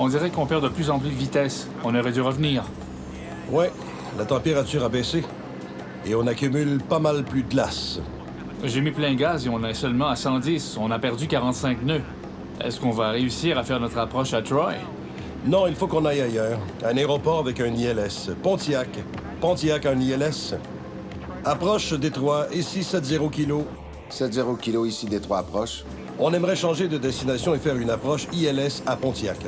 On dirait qu'on perd de plus en plus de vitesse. On aurait dû revenir. Ouais, la température a baissé. Et on accumule pas mal plus de glace. J'ai mis plein gaz et on est seulement à 110. On a perdu 45 nœuds. Est-ce qu'on va réussir à faire notre approche à Troy? Non, il faut qu'on aille ailleurs. Un aéroport avec un ILS. Pontiac. Pontiac, un ILS. Approche Détroit, ici 70 kg. 70 kg ici, Détroit approche. On aimerait changer de destination et faire une approche ILS à Pontiac.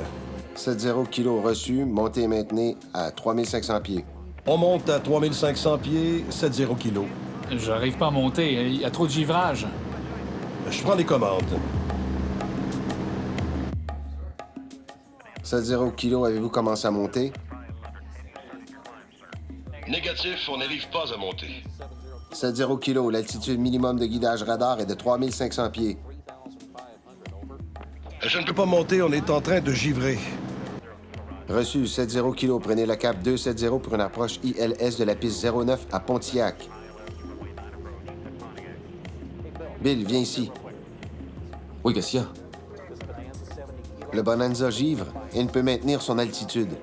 70 kg reçu, montez et maintenez à 3500 pieds. On monte à 3500 pieds, 70 kg. J'arrive pas à monter. Il y a trop de givrage. Je prends les commandes. 70 kg, avez-vous commencé à monter? Négatif, on n'arrive pas à monter. 70 kg, l'altitude minimum de guidage radar est de 3500 pieds. Je ne peux pas monter, on est en train de givrer. Reçu, 70 kg, prenez le cap 270 pour une approche ILS de la piste 09 à Pontiac. Bill, viens ici. Oui, qu'est-ce qu'il y a? Le Bonanza givre et ne peut maintenir son altitude.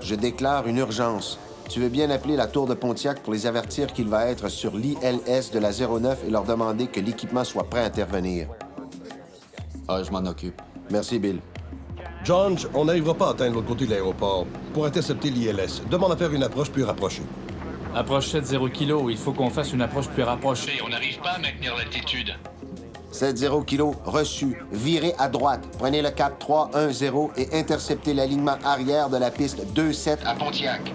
Je déclare une urgence. Tu veux bien appeler la tour de Pontiac pour les avertir qu'il va être sur l'ILS de la 09 et leur demander que l'équipement soit prêt à intervenir. Ah, je m'en occupe. Merci, Bill. John, on n'arrivera pas à atteindre l'autre côté de l'aéroport. Pour intercepter l'ILS, demande à faire une approche plus rapprochée. Approche 70 kg. Il faut qu'on fasse une approche plus rapprochée. On n'arrive pas à maintenir l'altitude. 70 kg, reçu. Virez à droite. Prenez le cap 310 et interceptez l'alignement arrière de la piste 27 à Pontiac.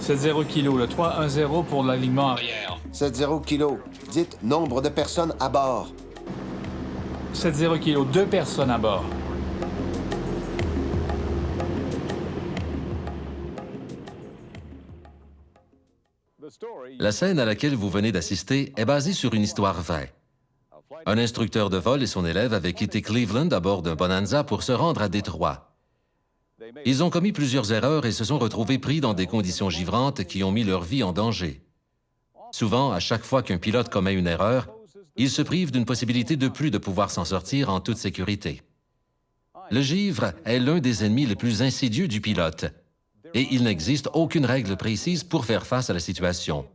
70 kg. Le 310 pour l'alignement arrière. 70 kg. Dites nombre de personnes à bord. 70 kg. 2 personnes à bord. La scène à laquelle vous venez d'assister est basée sur une histoire vraie. Un instructeur de vol et son élève avaient quitté Cleveland à bord d'un Bonanza pour se rendre à Détroit. Ils ont commis plusieurs erreurs et se sont retrouvés pris dans des conditions givrantes qui ont mis leur vie en danger. Souvent, à chaque fois qu'un pilote commet une erreur, il se prive d'une possibilité de plus de pouvoir s'en sortir en toute sécurité. Le givre est l'un des ennemis les plus insidieux du pilote. Et il n'existe aucune règle précise pour faire face à la situation.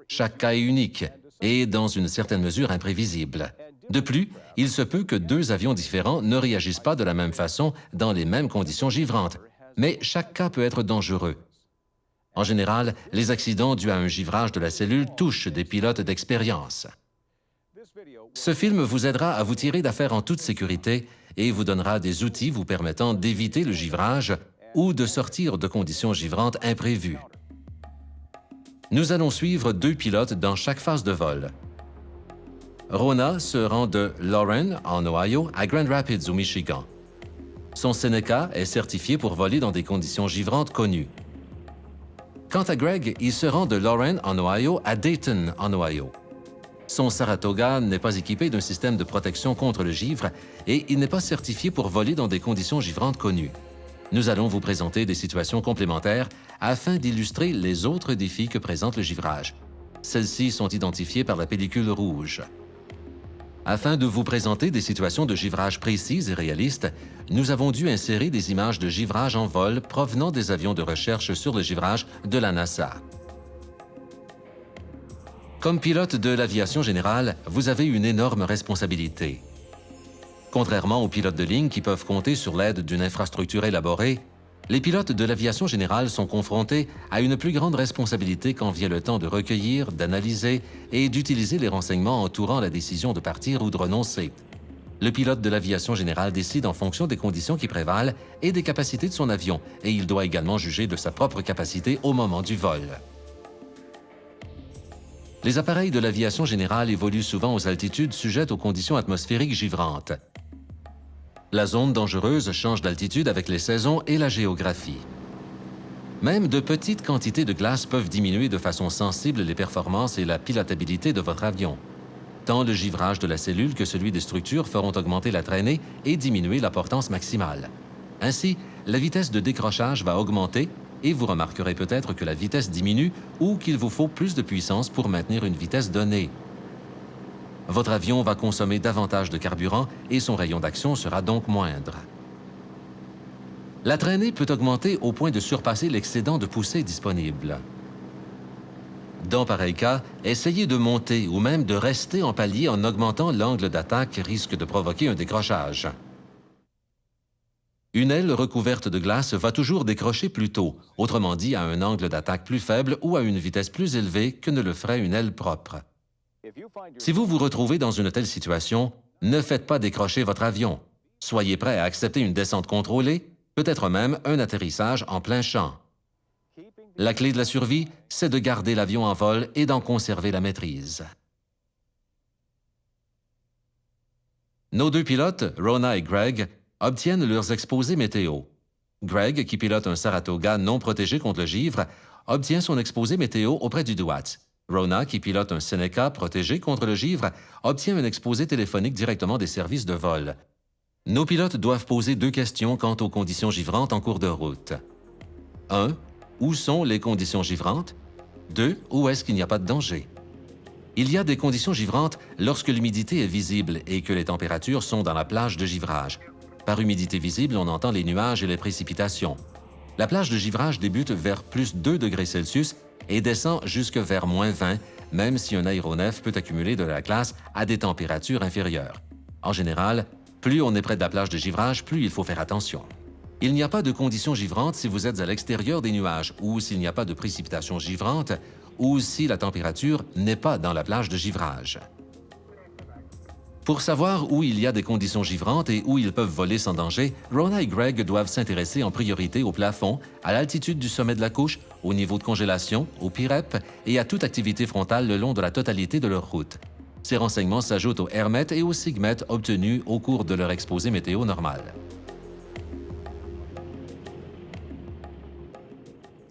Chaque cas est unique et, dans une certaine mesure, imprévisible. De plus, il se peut que deux avions différents ne réagissent pas de la même façon dans les mêmes conditions givrantes, mais chaque cas peut être dangereux. En général, les accidents dus à un givrage de la cellule touchent des pilotes d'expérience. Ce film vous aidera à vous tirer d'affaire en toute sécurité et vous donnera des outils vous permettant d'éviter le givrage ou de sortir de conditions givrantes imprévues. Nous allons suivre deux pilotes dans chaque phase de vol. Rona se rend de Lauren, en Ohio, à Grand Rapids, au Michigan. Son Seneca est certifié pour voler dans des conditions givrantes connues. Quant à Greg, il se rend de Lauren, en Ohio, à Dayton, en Ohio. Son Saratoga n'est pas équipé d'un système de protection contre le givre et il n'est pas certifié pour voler dans des conditions givrantes connues. Nous allons vous présenter des situations complémentaires afin d'illustrer les autres défis que présente le givrage. Celles-ci sont identifiées par la pellicule rouge. Afin de vous présenter des situations de givrage précises et réalistes, nous avons dû insérer des images de givrage en vol provenant des avions de recherche sur le givrage de la NASA. Comme pilote de l'aviation générale, vous avez une énorme responsabilité. Contrairement aux pilotes de ligne qui peuvent compter sur l'aide d'une infrastructure élaborée, les pilotes de l'aviation générale sont confrontés à une plus grande responsabilité quand vient le temps de recueillir, d'analyser et d'utiliser les renseignements entourant la décision de partir ou de renoncer. Le pilote de l'aviation générale décide en fonction des conditions qui prévalent et des capacités de son avion, et il doit également juger de sa propre capacité au moment du vol. Les appareils de l'aviation générale évoluent souvent aux altitudes sujettes aux conditions atmosphériques givrantes. La zone dangereuse change d'altitude avec les saisons et la géographie. Même de petites quantités de glace peuvent diminuer de façon sensible les performances et la pilotabilité de votre avion. Tant le givrage de la cellule que celui des structures feront augmenter la traînée et diminuer la portance maximale. Ainsi, la vitesse de décrochage va augmenter et vous remarquerez peut-être que la vitesse diminue ou qu'il vous faut plus de puissance pour maintenir une vitesse donnée. Votre avion va consommer davantage de carburant et son rayon d'action sera donc moindre. La traînée peut augmenter au point de surpasser l'excédent de poussée disponible. Dans pareil cas, essayer de monter ou même de rester en palier en augmentant l'angle d'attaque risque de provoquer un décrochage. Une aile recouverte de glace va toujours décrocher plus tôt, autrement dit à un angle d'attaque plus faible ou à une vitesse plus élevée que ne le ferait une aile propre. Si vous vous retrouvez dans une telle situation, ne faites pas décrocher votre avion. Soyez prêt à accepter une descente contrôlée, peut-être même un atterrissage en plein champ. La clé de la survie, c'est de garder l'avion en vol et d'en conserver la maîtrise. Nos deux pilotes, Rona et Greg, obtiennent leurs exposés météo. Greg, qui pilote un Saratoga non protégé contre le givre, obtient son exposé météo auprès du DUAT. Rona, qui pilote un Seneca protégé contre le givre, obtient un exposé téléphonique directement des services de vol. Nos pilotes doivent poser 2 questions quant aux conditions givrantes en cours de route. 1. Où sont les conditions givrantes? 2. Où est-ce qu'il n'y a pas de danger? Il y a des conditions givrantes lorsque l'humidité est visible et que les températures sont dans la plage de givrage. Par humidité visible, on entend les nuages et les précipitations. La plage de givrage débute vers plus 2 degrés Celsius et descend jusque vers moins 20, même si un aéronef peut accumuler de la glace à des températures inférieures. En général, plus on est près de la plage de givrage, plus il faut faire attention. Il n'y a pas de conditions givrantes si vous êtes à l'extérieur des nuages ou s'il n'y a pas de précipitations givrantes ou si la température n'est pas dans la plage de givrage. Pour savoir où il y a des conditions givrantes et où ils peuvent voler sans danger, Rona et Greg doivent s'intéresser en priorité au plafond, à l'altitude du sommet de la couche, au niveau de congélation, au PIREP et à toute activité frontale le long de la totalité de leur route. Ces renseignements s'ajoutent au AirMet et au SIGMET obtenus au cours de leur exposé météo normal.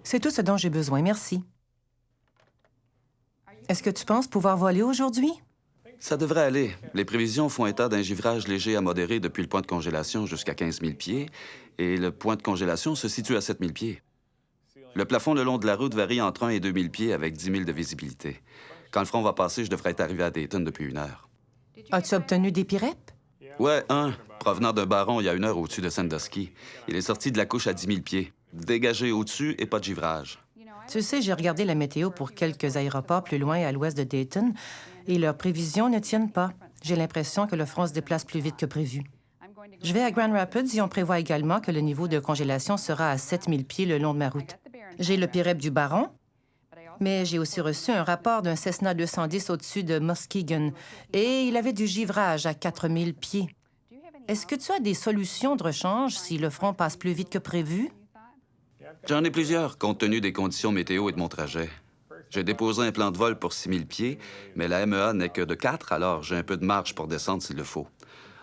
C'est tout ce dont j'ai besoin, merci. Est-ce que tu penses pouvoir voler aujourd'hui? Ça devrait aller. Les prévisions font état d'un givrage léger à modéré depuis le point de congélation jusqu'à 15 000 pieds, et le point de congélation se situe à 7 000 pieds. Le plafond le long de la route varie entre 1 et 2 000 pieds avec 10 000 de visibilité. Quand le front va passer, je devrais être arrivé à Dayton depuis 1 heure. As-tu obtenu des PIREP? Ouais, un, provenant d'un baron il y a 1 heure au-dessus de Sandusky. Il est sorti de la couche à 10 000 pieds. Dégagé au-dessus et pas de givrage. Tu sais, j'ai regardé la météo pour quelques aéroports plus loin à l'ouest de Dayton et leurs prévisions ne tiennent pas. J'ai l'impression que le front se déplace plus vite que prévu. Je vais à Grand Rapids et on prévoit également que le niveau de congélation sera à 7 000 pieds le long de ma route. J'ai le PIREP du baron, mais j'ai aussi reçu un rapport d'un Cessna 210 au-dessus de Muskegon et il avait du givrage à 4 000 pieds. Est-ce que tu as des solutions de rechange si le front passe plus vite que prévu? J'en ai plusieurs, compte tenu des conditions météo et de mon trajet. J'ai déposé un plan de vol pour 6 000 pieds, mais la MEA n'est que de 4, alors j'ai un peu de marge pour descendre s'il le faut.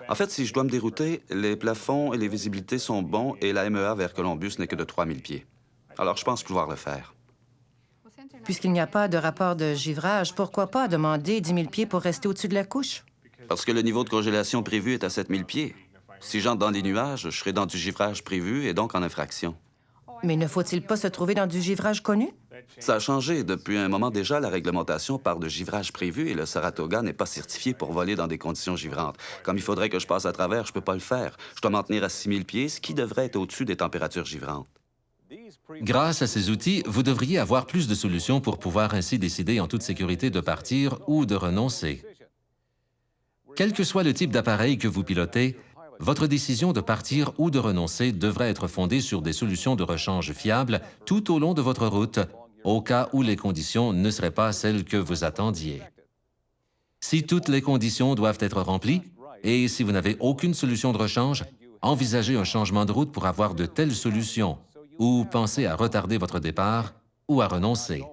En fait, si je dois me dérouter, les plafonds et les visibilités sont bons et la MEA vers Columbus n'est que de 3 000 pieds. Alors, je pense pouvoir le faire. Puisqu'il n'y a pas de rapport de givrage, pourquoi pas demander 10 000 pieds pour rester au-dessus de la couche? Parce que le niveau de congélation prévu est à 7 000 pieds. Si j'entre dans les nuages, je serai dans du givrage prévu et donc en infraction. Mais ne faut-il pas se trouver dans du givrage connu? Ça a changé. Depuis un moment déjà, la réglementation parle de givrage prévu et le Saratoga n'est pas certifié pour voler dans des conditions givrantes. Comme il faudrait que je passe à travers, je peux pas le faire. Je dois m'en tenir à 6 000 pieds, ce qui devrait être au-dessus des températures givrantes. Grâce à ces outils, vous devriez avoir plus de solutions pour pouvoir ainsi décider en toute sécurité de partir ou de renoncer. Quel que soit le type d'appareil que vous pilotez, votre décision de partir ou de renoncer devrait être fondée sur des solutions de rechange fiables tout au long de votre route, au cas où les conditions ne seraient pas celles que vous attendiez. Si toutes les conditions doivent être remplies, et si vous n'avez aucune solution de rechange, envisagez un changement de route pour avoir de telles solutions, ou pensez à retarder votre départ ou à renoncer.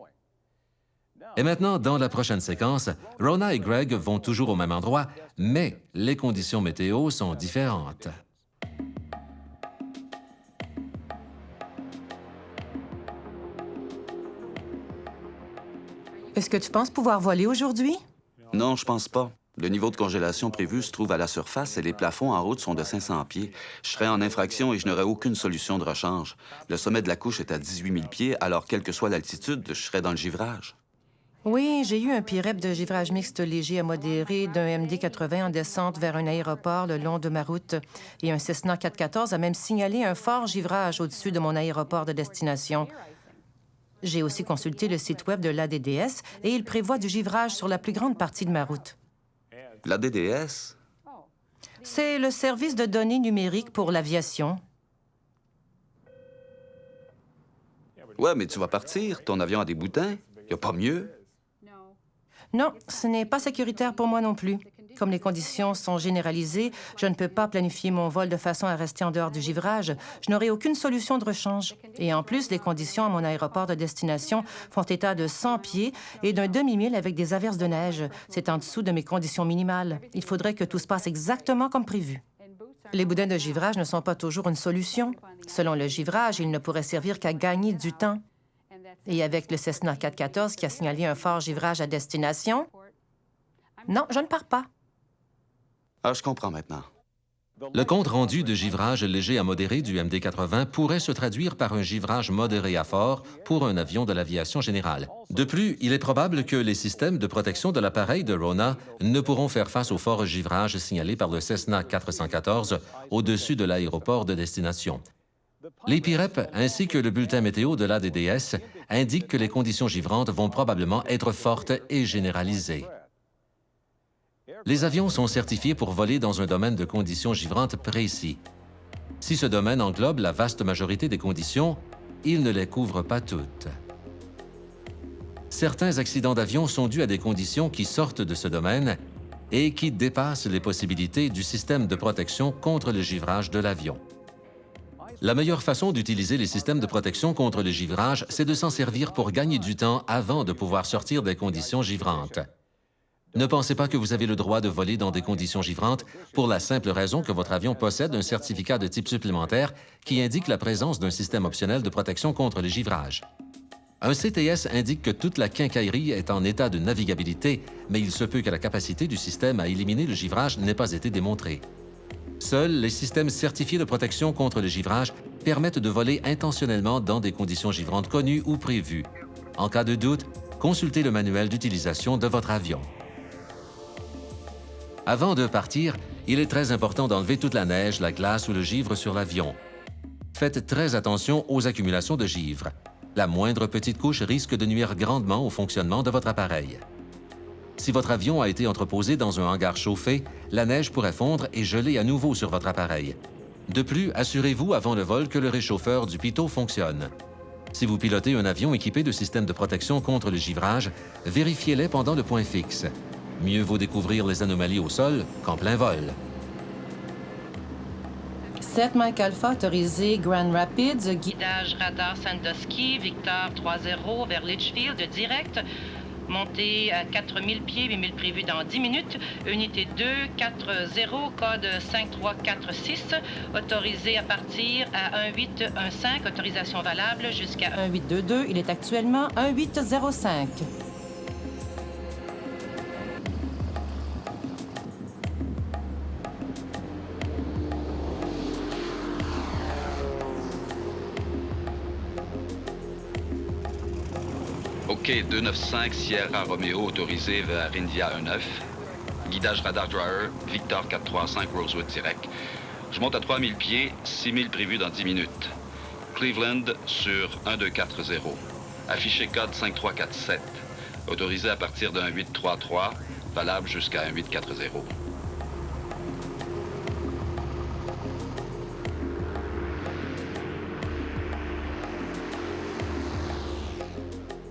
Et maintenant, dans la prochaine séquence, Rona et Greg vont toujours au même endroit, mais les conditions météo sont différentes. Est-ce que tu penses pouvoir voler aujourd'hui? Non, je pense pas. Le niveau de congélation prévu se trouve à la surface et les plafonds en route sont de 500 pieds. Je serais en infraction et je n'aurais aucune solution de rechange. Le sommet de la couche est à 18 000 pieds, alors quelle que soit l'altitude, je serais dans le givrage. Oui, j'ai eu un PIREP de givrage mixte léger à modéré d'un MD-80 en descente vers un aéroport le long de ma route. Et un Cessna 414 a même signalé un fort givrage au-dessus de mon aéroport de destination. J'ai aussi consulté le site web de l'ADDS et il prévoit du givrage sur la plus grande partie de ma route. La DDS? C'est le service de données numériques pour l'aviation. Ouais, mais tu vas partir. Ton avion a des boutins. Y a pas mieux. Non, ce n'est pas sécuritaire pour moi non plus. Comme les conditions sont généralisées, je ne peux pas planifier mon vol de façon à rester en dehors du givrage. Je n'aurai aucune solution de rechange. Et en plus, les conditions à mon aéroport de destination font état de 100 pieds et d'un demi-mille avec des averses de neige. C'est en dessous de mes conditions minimales. Il faudrait que tout se passe exactement comme prévu. Les boudins de givrage ne sont pas toujours une solution. Selon le givrage, ils ne pourraient servir qu'à gagner du temps. Et avec le Cessna 414 qui a signalé un fort givrage à destination, non, je ne pars pas. Ah, je comprends maintenant. Le compte rendu de givrage léger à modéré du MD-80 pourrait se traduire par un givrage modéré à fort pour un avion de l'aviation générale. De plus, il est probable que les systèmes de protection de l'appareil de Rona ne pourront faire face au fort givrage signalé par le Cessna 414 au-dessus de l'aéroport de destination. Les PIREP ainsi que le bulletin météo de l'ADDS indiquent que les conditions givrantes vont probablement être fortes et généralisées. Les avions sont certifiés pour voler dans un domaine de conditions givrantes précis. Si ce domaine englobe la vaste majorité des conditions, il ne les couvre pas toutes. Certains accidents d'avion sont dus à des conditions qui sortent de ce domaine et qui dépassent les possibilités du système de protection contre le givrage de l'avion. La meilleure façon d'utiliser les systèmes de protection contre le givrage, c'est de s'en servir pour gagner du temps avant de pouvoir sortir des conditions givrantes. Ne pensez pas que vous avez le droit de voler dans des conditions givrantes pour la simple raison que votre avion possède un certificat de type supplémentaire qui indique la présence d'un système optionnel de protection contre le givrage. Un CTS indique que toute la quincaillerie est en état de navigabilité, mais il se peut que la capacité du système à éliminer le givrage n'ait pas été démontrée. Seuls les systèmes certifiés de protection contre le givrage permettent de voler intentionnellement dans des conditions givrantes connues ou prévues. En cas de doute, consultez le manuel d'utilisation de votre avion. Avant de partir, il est très important d'enlever toute la neige, la glace ou le givre sur l'avion. Faites très attention aux accumulations de givre. La moindre petite couche risque de nuire grandement au fonctionnement de votre appareil. Si votre avion a été entreposé dans un hangar chauffé, la neige pourrait fondre et geler à nouveau sur votre appareil. De plus, assurez-vous avant le vol que le réchauffeur du pitot fonctionne. Si vous pilotez un avion équipé de systèmes de protection contre le givrage, vérifiez-les pendant le point fixe. Mieux vaut découvrir les anomalies au sol qu'en plein vol. 7 Mike Alpha autorisé Grand Rapids, guidage radar Sandusky, Victor 3-0 vers Litchfield, direct. Montée à 4000 pieds, 8000 prévus dans 10 minutes. Unité 2, 4-0, code 5346. Autorisé à partir à 1815, autorisation valable jusqu'à 1822. Il est actuellement 1805. OK, 295 Sierra Romeo autorisé vers India 19. Guidage radar Dryer, Victor 435 Rosewood direct. Je monte à 3000 pieds, 6000 prévus dans 10 minutes. Cleveland sur 1240. Affiché code 5347. Autorisé à partir d'un 833, valable jusqu'à un 840.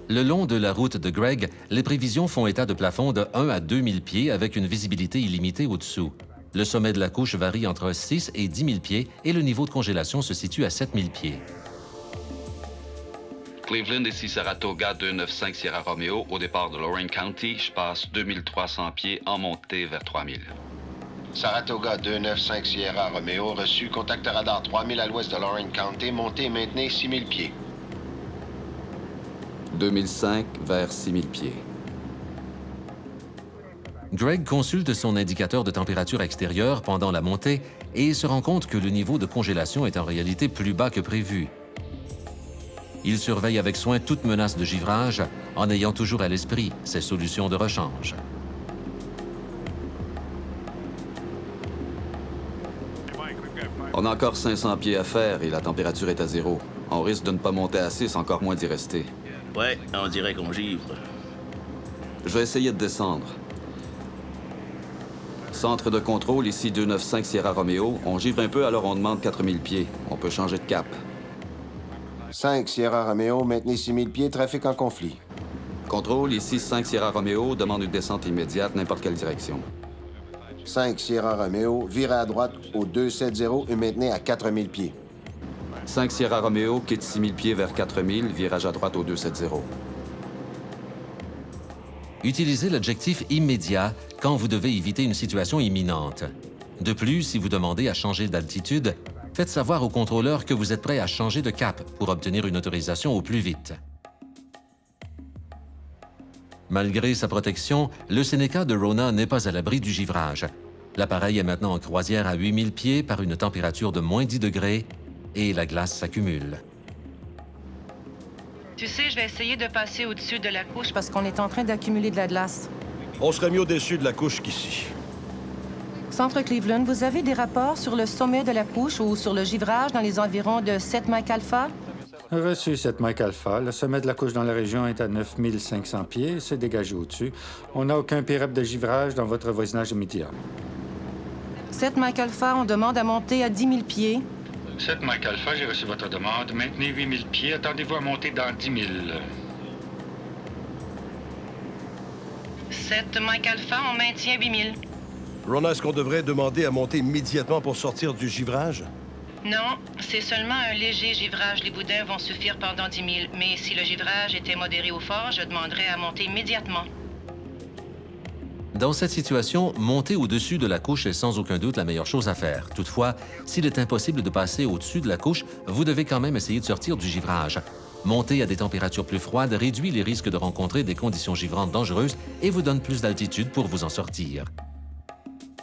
Le long de la route de Greg, les prévisions font état de plafonds de 1 à 2000 pieds avec une visibilité illimitée au-dessous. Le sommet de la couche varie entre 6 et 10 000 pieds et le niveau de congélation se situe à 7000 pieds. Cleveland, ici Saratoga 295 Sierra Romeo. Au départ de Lorraine County, je passe 2300 pieds en montée vers 3000. Saratoga 295 Sierra Romeo, reçu contact radar 3000 à l'ouest de Lorraine County, montée et maintenez 6000 pieds. 2005 vers 6000 pieds. Greg consulte son indicateur de température extérieure pendant la montée et se rend compte que le niveau de congélation est en réalité plus bas que prévu. Il surveille avec soin toute menace de givrage en ayant toujours à l'esprit ces solutions de rechange. On a encore 500 pieds à faire et la température est à 0. On risque de ne pas monter à 6, encore moins d'y rester. Ouais, on dirait qu'on givre. Je vais essayer de descendre. Centre de contrôle, ici 295 Sierra Romeo. On givre un peu, alors on demande 4000 pieds. On peut changer de cap. 5 Sierra Romeo, maintenez 6000 pieds, trafic en conflit. Contrôle, ici 5 Sierra Romeo. Demande une descente immédiate, n'importe quelle direction. 5 Sierra Romeo, virez à droite au 270 et maintenez à 4000 pieds. 5 Sierra Romeo, quitte 6000 pieds vers 4000, virage à droite au 270. Utilisez l'adjectif immédiat quand vous devez éviter une situation imminente. De plus, si vous demandez à changer d'altitude, faites savoir au contrôleur que vous êtes prêt à changer de cap pour obtenir une autorisation au plus vite. Malgré sa protection, le Seneca de Rona n'est pas à l'abri du givrage. L'appareil est maintenant en croisière à 8000 pieds par une température de moins 10 degrés et la glace s'accumule. Tu sais, je vais essayer de passer au-dessus de la couche parce qu'on est en train d'accumuler de la glace. On serait mieux au-dessus de la couche qu'ici. Centre Cleveland, vous avez des rapports sur le sommet de la couche ou sur le givrage dans les environs de 7 Mike Alpha? Reçu 7 Mike Alpha. Le sommet de la couche dans la région est à 9500 pieds. C'est dégagé au-dessus. On n'a aucun périple de givrage dans votre voisinage immédiat. 7 Mike Alpha, on demande à monter à 10 000 pieds. 7 Mike Alpha, j'ai reçu votre demande. Maintenez 8000 pieds. Attendez-vous à monter dans 10 000. 7 Mike Alpha, on maintient 8 000. Rona, est-ce qu'on devrait demander à monter immédiatement pour sortir du givrage? Non, c'est seulement un léger givrage. Les boudins vont suffire pendant 10 000. Mais si le givrage était modéré ou fort, je demanderais à monter immédiatement. Dans cette situation, monter au-dessus de la couche est sans aucun doute la meilleure chose à faire. Toutefois, s'il est impossible de passer au-dessus de la couche, vous devez quand même essayer de sortir du givrage. Monter à des températures plus froides réduit les risques de rencontrer des conditions givrantes dangereuses et vous donne plus d'altitude pour vous en sortir.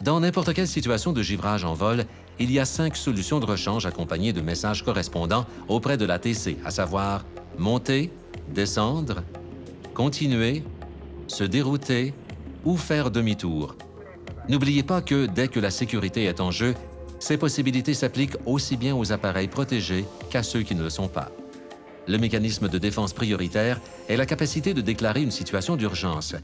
Dans n'importe quelle situation de givrage en vol, il y a 5 solutions de rechange accompagnées de messages correspondants auprès de l'ATC, à savoir monter, descendre, continuer, se dérouter ou faire demi-tour. N'oubliez pas que dès que la sécurité est en jeu, ces possibilités s'appliquent aussi bien aux appareils protégés qu'à ceux qui ne le sont pas. Le mécanisme de défense prioritaire est la capacité de déclarer une situation d'urgence.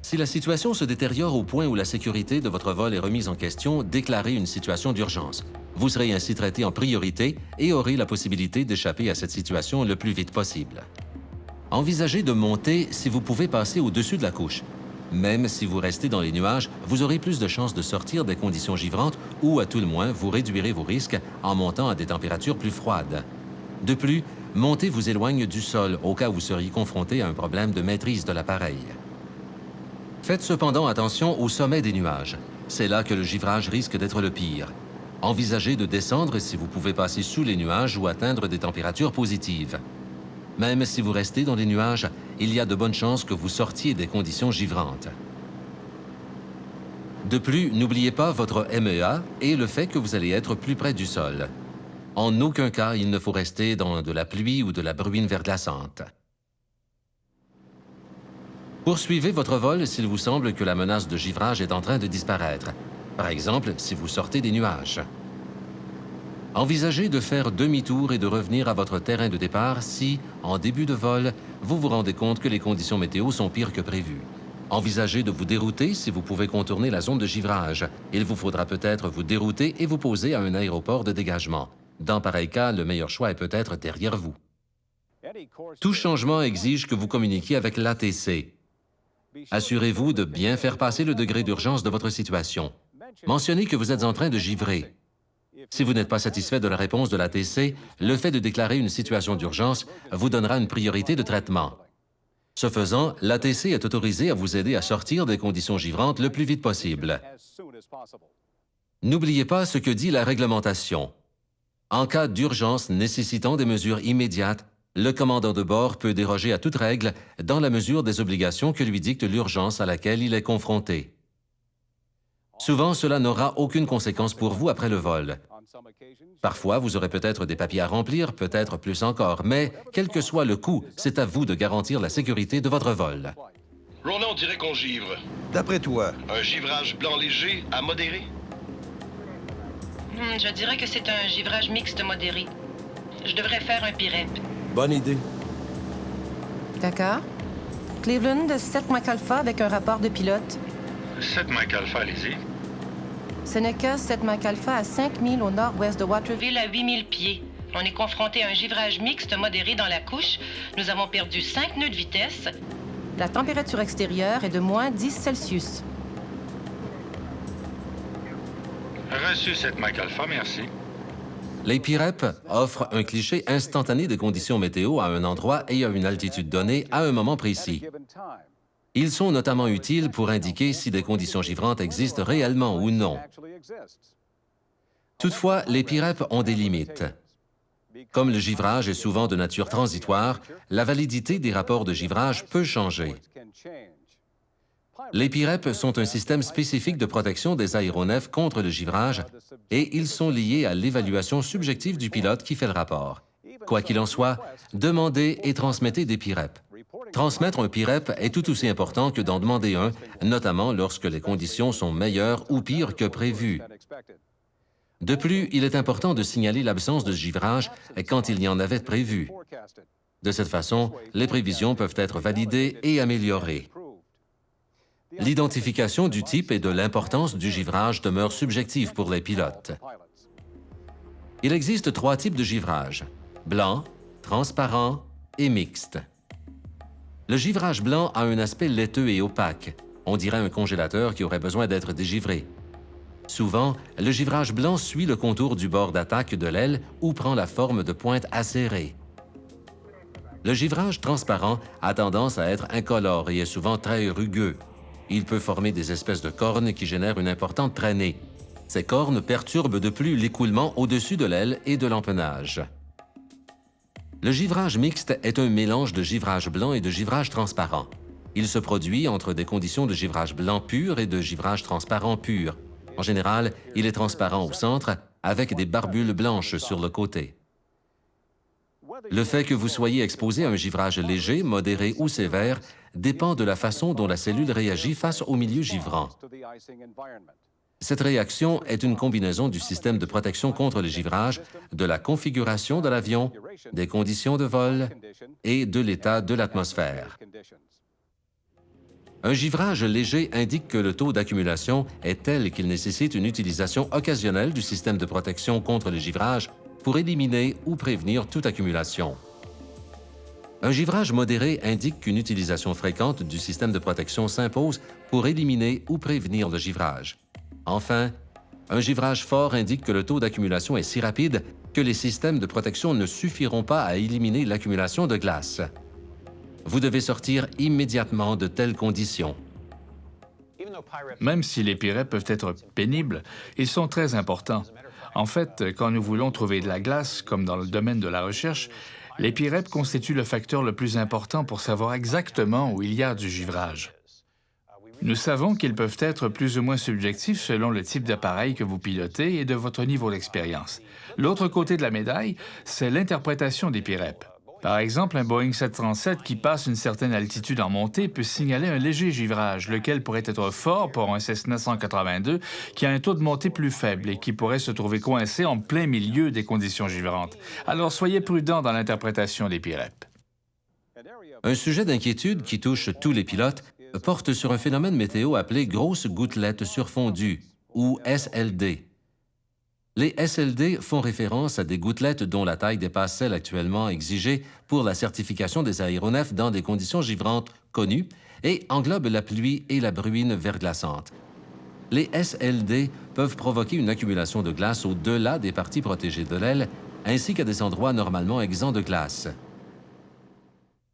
Si la situation se détériore au point où la sécurité de votre vol est remise en question, déclarez une situation d'urgence. Vous serez ainsi traité en priorité et aurez la possibilité d'échapper à cette situation le plus vite possible. Envisagez de monter si vous pouvez passer au-dessus de la couche. Même si vous restez dans les nuages, vous aurez plus de chances de sortir des conditions givrantes ou, à tout le moins, vous réduirez vos risques en montant à des températures plus froides. De plus, monter vous éloigne du sol au cas où vous seriez confronté à un problème de maîtrise de l'appareil. Faites cependant attention au sommet des nuages. C'est là que le givrage risque d'être le pire. Envisagez de descendre si vous pouvez passer sous les nuages ou atteindre des températures positives. Même si vous restez dans les nuages, il y a de bonnes chances que vous sortiez des conditions givrantes. De plus, n'oubliez pas votre MEA et le fait que vous allez être plus près du sol. En aucun cas, il ne faut rester dans de la pluie ou de la bruine verglaçante. Poursuivez votre vol s'il vous semble que la menace de givrage est en train de disparaître. Par exemple, si vous sortez des nuages. Envisagez de faire demi-tour et de revenir à votre terrain de départ si, en début de vol, vous vous rendez compte que les conditions météo sont pires que prévu. Envisagez de vous dérouter si vous pouvez contourner la zone de givrage. Il vous faudra peut-être vous dérouter et vous poser à un aéroport de dégagement. Dans pareil cas, le meilleur choix est peut-être derrière vous. Tout changement exige que vous communiquiez avec l'ATC. Assurez-vous de bien faire passer le degré d'urgence de votre situation. Mentionnez que vous êtes en train de givrer. Si vous n'êtes pas satisfait de la réponse de l'ATC, le fait de déclarer une situation d'urgence vous donnera une priorité de traitement. Ce faisant, l'ATC est autorisé à vous aider à sortir des conditions givrantes le plus vite possible. N'oubliez pas ce que dit la réglementation. En cas d'urgence nécessitant des mesures immédiates, le commandant de bord peut déroger à toute règle dans la mesure des obligations que lui dicte l'urgence à laquelle il est confronté. Souvent, cela n'aura aucune conséquence pour vous après le vol. Parfois, vous aurez peut-être des papiers à remplir, peut-être plus encore, mais quel que soit le coût, c'est à vous de garantir la sécurité de votre vol. Ronan, on dirait qu'on givre. D'après toi, Un givrage blanc léger à modéré? Je dirais que c'est un givrage mixte modéré. Je devrais faire un PIREP. bonne idée. D'accord. Cleveland, 7 Mike Alpha avec un rapport de pilote. 7 Mike Alpha, allez-y. Seneca, 7 Mike Alpha à 5 000 au nord-ouest de Waterville à 8 000 pieds. On est confronté à un givrage mixte modéré dans la couche. Nous avons perdu 5 nœuds de vitesse. La température extérieure est de moins 10 Celsius. Reçu 7 Mike Alpha, merci. Les PIREP offrent un cliché instantané des conditions météo à un endroit et à une altitude donnée à un moment précis. Ils sont notamment utiles pour indiquer si des conditions givrantes existent réellement ou non. Toutefois, les PIREP ont des limites. Comme le givrage est souvent de nature transitoire, la validité des rapports de givrage peut changer. Les PIREP sont un système spécifique de protection des aéronefs contre le givrage et ils sont liés à l'évaluation subjective du pilote qui fait le rapport. Quoi qu'il en soit, demandez et transmettez des PIREP. Transmettre un PIREP est tout aussi important que d'en demander un, notamment lorsque les conditions sont meilleures ou pires que prévu. De plus, il est important de signaler l'absence de givrage quand il y en avait prévu. De cette façon, les prévisions peuvent être validées et améliorées. L'identification du type et de l'importance du givrage demeure subjective pour les pilotes. Il existe 3 types de givrage: blanc, transparent et mixte. Le givrage blanc a un aspect laiteux et opaque. On dirait un congélateur qui aurait besoin d'être dégivré. Souvent, le givrage blanc suit le contour du bord d'attaque de l'aile ou prend la forme de pointes acérées. Le givrage transparent a tendance à être incolore et est souvent très rugueux. Il peut former des espèces de cornes qui génèrent une importante traînée. Ces cornes perturbent de plus l'écoulement au-dessus de l'aile et de l'empennage. Le givrage mixte est un mélange de givrage blanc et de givrage transparent. Il se produit entre des conditions de givrage blanc pur et de givrage transparent pur. En général, il est transparent au centre, avec des barbules blanches sur le côté. Le fait que vous soyez exposé à un givrage léger, modéré ou sévère dépend de la façon dont la cellule réagit face au milieu givrant. Cette réaction est une combinaison du système de protection contre les givrages, de la configuration de l'avion, des conditions de vol et de l'état de l'atmosphère. Un givrage léger indique que le taux d'accumulation est tel qu'il nécessite une utilisation occasionnelle du système de protection contre les givrages pour éliminer ou prévenir toute accumulation. Un givrage modéré indique qu'une utilisation fréquente du système de protection s'impose pour éliminer ou prévenir le givrage. Enfin, un givrage fort indique que le taux d'accumulation est si rapide que les systèmes de protection ne suffiront pas à éliminer l'accumulation de glace. Vous devez sortir immédiatement de telles conditions. Même si les PIREP peuvent être pénibles, ils sont très importants. En fait, quand nous voulons trouver de la glace, comme dans le domaine de la recherche, les PIREP constituent le facteur le plus important pour savoir exactement où il y a du givrage. Nous savons qu'ils peuvent être plus ou moins subjectifs selon le type d'appareil que vous pilotez et de votre niveau d'expérience. L'autre côté de la médaille, c'est l'interprétation des PIREP. Par exemple, un Boeing 737 qui passe une certaine altitude en montée peut signaler un léger givrage, lequel pourrait être fort pour un Cessna 182 qui a un taux de montée plus faible et qui pourrait se trouver coincé en plein milieu des conditions givrantes. Alors soyez prudents dans l'interprétation des PIREP. Un sujet d'inquiétude qui touche tous les pilotes porte sur un phénomène météo appelé grosses gouttelettes surfondues, ou SLD. Les SLD font référence à des gouttelettes dont la taille dépasse celle actuellement exigée pour la certification des aéronefs dans des conditions givrantes connues et englobent la pluie et la bruine verglaçante. Les SLD peuvent provoquer une accumulation de glace au-delà des parties protégées de l'aile, ainsi qu'à des endroits normalement exempts de glace.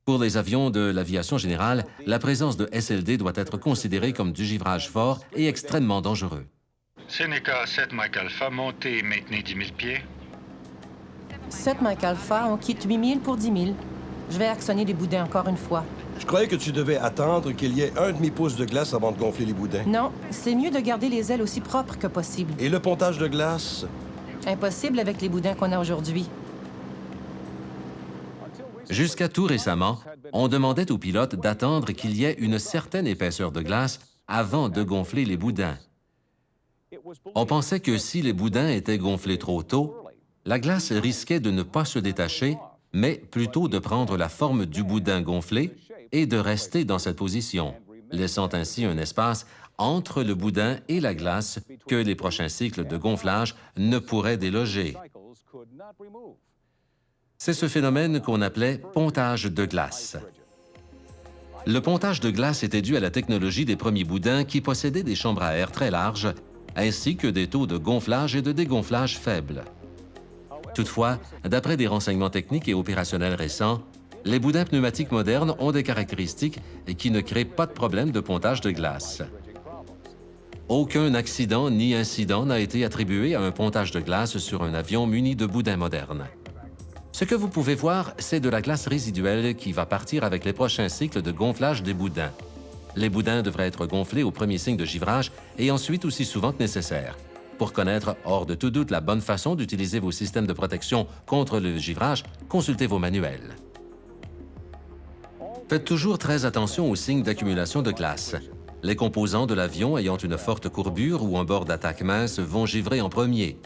Pour les avions de l'aviation générale, la présence de SLD doit être considérée comme du givrage fort et extrêmement dangereux. Seneca 7 Mike Alpha, montez et maintenez 10 000 pieds. 7 Mike Alpha, on quitte 8 000 pour 10 000. Je vais actionner les boudins encore une fois. Je croyais que tu devais attendre qu'il y ait un demi-pouce de glace avant de gonfler les boudins. Non, c'est mieux de garder les ailes aussi propres que possible. Et le pontage de glace? Impossible avec les boudins qu'on a aujourd'hui. Jusqu'à tout récemment, on demandait aux pilotes d'attendre qu'il y ait une certaine épaisseur de glace avant de gonfler les boudins. On pensait que si les boudins étaient gonflés trop tôt, la glace risquait de ne pas se détacher, mais plutôt de prendre la forme du boudin gonflé et de rester dans cette position, laissant ainsi un espace entre le boudin et la glace que les prochains cycles de gonflage ne pourraient déloger. C'est ce phénomène qu'on appelait pontage de glace. Le pontage de glace était dû à la technologie des premiers boudins qui possédaient des chambres à air très larges, ainsi que des taux de gonflage et de dégonflage faibles. Toutefois, d'après des renseignements techniques et opérationnels récents, les boudins pneumatiques modernes ont des caractéristiques qui ne créent pas de problème de pontage de glace. Aucun accident ni incident n'a été attribué à un pontage de glace sur un avion muni de boudins modernes. Ce que vous pouvez voir, c'est de la glace résiduelle qui va partir avec les prochains cycles de gonflage des boudins. Les boudins devraient être gonflés au premier signe de givrage et ensuite aussi souvent que nécessaire. Pour connaître hors de tout doute la bonne façon d'utiliser vos systèmes de protection contre le givrage, consultez vos manuels. Faites toujours très attention aux signes d'accumulation de glace. Les composants de l'avion ayant une forte courbure ou un bord d'attaque mince vont givrer en premier.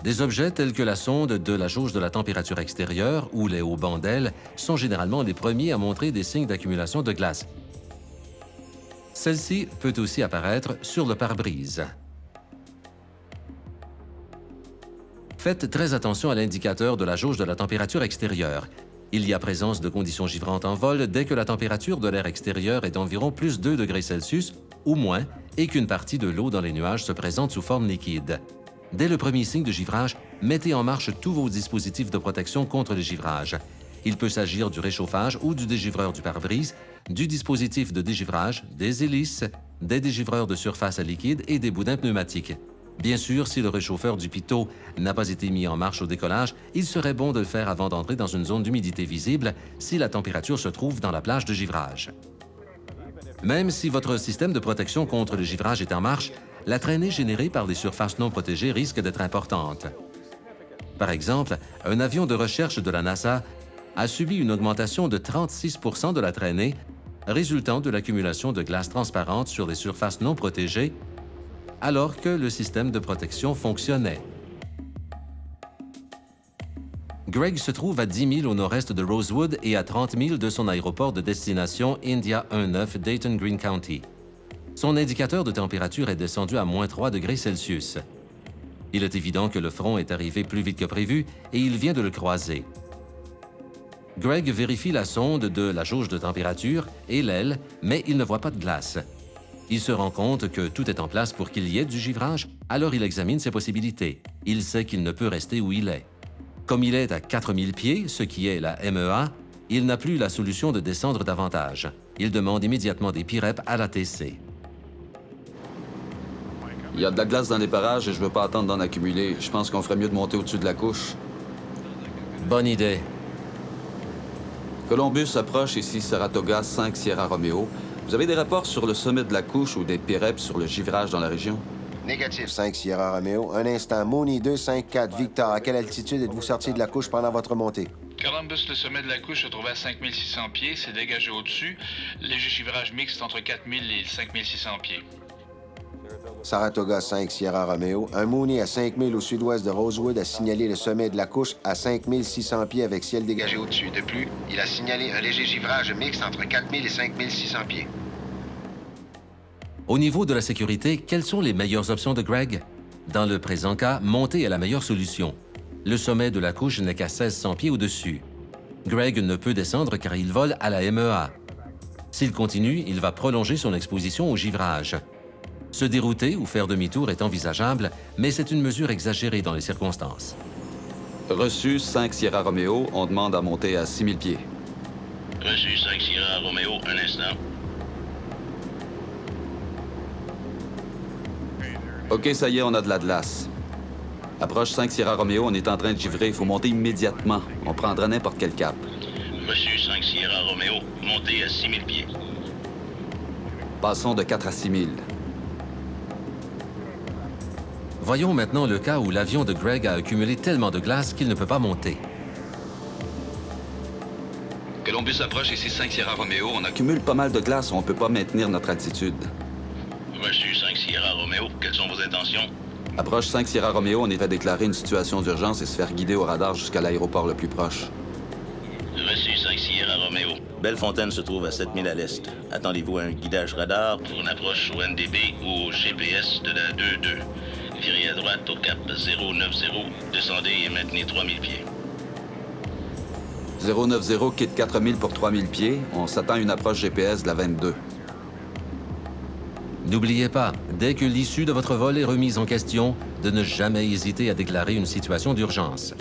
Des objets tels que la sonde de la jauge de la température extérieure ou les haubans d'ailes sont généralement les premiers à montrer des signes d'accumulation de glace. Celle-ci peut aussi apparaître sur le pare-brise. Faites très attention à l'indicateur de la jauge de la température extérieure. Il y a présence de conditions givrantes en vol dès que la température de l'air extérieur est d'environ plus 2 degrés Celsius ou moins et qu'une partie de l'eau dans les nuages se présente sous forme liquide. Dès le premier signe de givrage, mettez en marche tous vos dispositifs de protection contre les givrages. Il peut s'agir du réchauffage ou du dégivreur du pare-brise, du dispositif de dégivrage, des hélices, des dégivreurs de surface à liquide et des boudins pneumatiques. Bien sûr, si le réchauffeur du pitot n'a pas été mis en marche au décollage, il serait bon de le faire avant d'entrer dans une zone d'humidité visible si la température se trouve dans la plage de givrage. Même si votre système de protection contre le givrage est en marche, la traînée générée par les surfaces non protégées risque d'être importante. Par exemple, un avion de recherche de la NASA a subi une augmentation de 36 % de la traînée résultant de l'accumulation de glace transparente sur les surfaces non protégées alors que le système de protection fonctionnait. Greg se trouve à 10 000 au nord-est de Rosewood et à 30 000 de son aéroport de destination India 19 Dayton Greene County. Son indicateur de température est descendu à moins 3 degrés Celsius. Il est évident que le front est arrivé plus vite que prévu et il vient de le croiser. Greg vérifie la sonde de la jauge de température et l'aile, mais il ne voit pas de glace. Il se rend compte que tout est en place pour qu'il y ait du givrage, alors il examine ses possibilités. Il sait qu'il ne peut rester où il est. Comme il est à 4000 pieds, ce qui est la MEA, il n'a plus la solution de descendre davantage. Il demande immédiatement des PIREP à l'ATC. Il y a de la glace dans les parages et je veux pas attendre d'en accumuler. Je pense qu'on ferait mieux de monter au-dessus de la couche. Bonne idée. Columbus approche ici Saratoga 5 Sierra Romeo. Vous avez des rapports sur le sommet de la couche ou des PIREP sur le givrage dans la région? Négatif. 5 Sierra Romeo. Un instant. Mooney 254 Victor. À quelle altitude êtes-vous sorti de la couche pendant votre montée? Columbus, le sommet de la couche se trouve à 5600 pieds. C'est dégagé au-dessus. Léger givrage mixte entre 4000 et 5600 pieds. Saratoga 5 Sierra Romeo. Un Mooney à 5000 au sud-ouest de Rosewood a signalé le sommet de la couche à 5600 pieds avec ciel dégagé au-dessus. De plus, il a signalé un léger givrage mixte entre 4000 et 5600 pieds. Au niveau de la sécurité, quelles sont les meilleures options de Greg? Dans le présent cas, monter est la meilleure solution. Le sommet de la couche n'est qu'à 1600 pieds au-dessus. Greg ne peut descendre car il vole à la MEA. S'il continue, il va prolonger son exposition au givrage. Se dérouter ou faire demi-tour est envisageable, mais c'est une mesure exagérée dans les circonstances. Reçu 5 Sierra Romeo, on demande à monter à 6000 pieds. Reçu 5 Sierra Romeo, un instant. OK, ça y est, on a de la glace. Approche 5 Sierra Romeo, on est en train de givrer. Il faut monter immédiatement. On prendra n'importe quel cap. Reçu 5 Sierra Romeo, montez à 6000 pieds. Passons de 4 à 6000. Voyons maintenant le cas où l'avion de Greg a accumulé tellement de glace qu'il ne peut pas monter. Columbus approche ici 5 Sierra Romeo. On accumule pas mal de glace, on peut pas maintenir notre altitude. Reçu 5 Sierra Romeo. Quelles sont vos intentions? Approche 5 Sierra Romeo, on irait déclarer une situation d'urgence et se faire guider au radar jusqu'à l'aéroport le plus proche. Reçu 5 Sierra Romeo. Bellefontaine se trouve à 7000 à l'est. Attendez-vous à un guidage radar? Pour une approche au NDB ou au GPS de la 2-2. Virez à droite au cap 090. Descendez et maintenez 3000 pieds. 090 quitte 4000 pour 3000 pieds. On s'attend à une approche GPS de la 22. N'oubliez pas, dès que l'issue de votre vol est remise en question, de ne jamais hésiter à déclarer une situation d'urgence.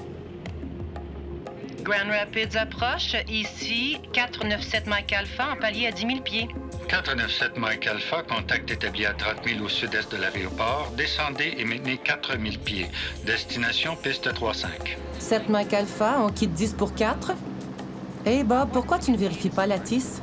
Grand Rapids approche. Ici, 497 Mike Alpha en palier à 10 000 pieds. 497 Mike Alpha, contact établi à 30 000 au sud-est de l'aéroport. Descendez et maintenez 4 000 pieds. Destination, piste 35. 7 Mike Alpha, on quitte 10 pour 4. Hey Bob, pourquoi tu ne vérifies pas la TIS?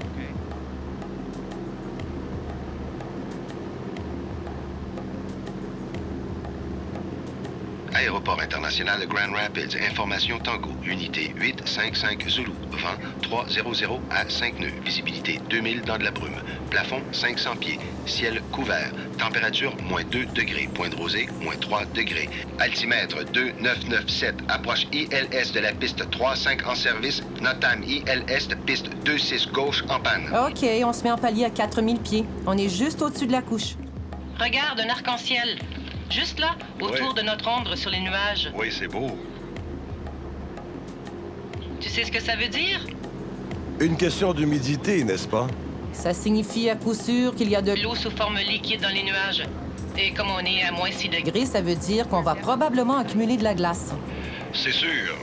Aéroport international Grand Rapids. Information Tango. Unité 855 Zulu. Vent 300 à 5 nœuds. Visibilité 2000 dans de la brume. Plafond 500 pieds. Ciel couvert. Température moins 2 degrés. Point de rosée moins 3 degrés. Altimètre 2997. Approche ILS de la piste 35 en service. Notam ILS de piste 26 gauche en panne. OK, on se met en palier à 4 000 pieds. On est juste au-dessus de la couche. Regarde, un arc-en-ciel. Juste là, autour de notre ombre sur les nuages. Oui, c'est beau. Tu sais ce que ça veut dire? Une question d'humidité, n'est-ce pas? Ça signifie à coup sûr qu'il y a de l'eau sous forme liquide dans les nuages. Et comme on est à moins 6 degrés, ça veut dire qu'on va probablement accumuler de la glace. C'est sûr.